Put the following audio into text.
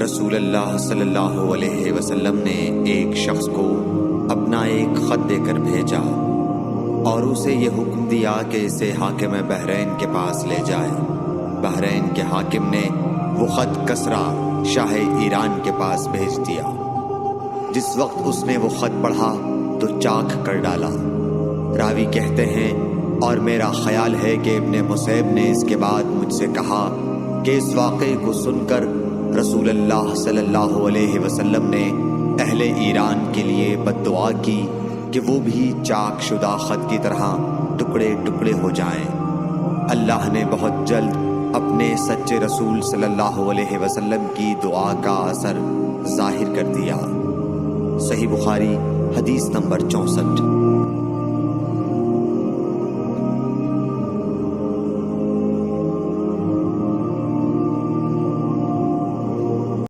رسول اللہ صلی اللہ علیہ وسلم نے ایک شخص کو اپنا ایک خط دے کر بھیجا اور اسے یہ حکم دیا کہ اسے حاکم بحرین کے پاس لے جائے۔ بحرین کے حاکم نے وہ خط کسریٰ شاہ ایران کے پاس بھیج دیا۔ جس وقت اس نے وہ خط پڑھا تو چاک کر ڈالا۔ راوی کہتے ہیں اور میرا خیال ہے کہ ابن مسیب نے اس کے بعد مجھ سے کہا کہ اس واقعے کو سن کر رسول اللہ صلی اللہ علیہ وسلم نے اہل ایران کے لیے بد دعا کی کہ وہ بھی چاک شدہ خط کی طرح ٹکڑے ٹکڑے ہو جائیں۔ اللہ نے بہت جلد اپنے سچے رسول صلی اللہ علیہ وسلم کی دعا کا اثر ظاہر کر دیا۔ صحیح بخاری حدیث نمبر 64۔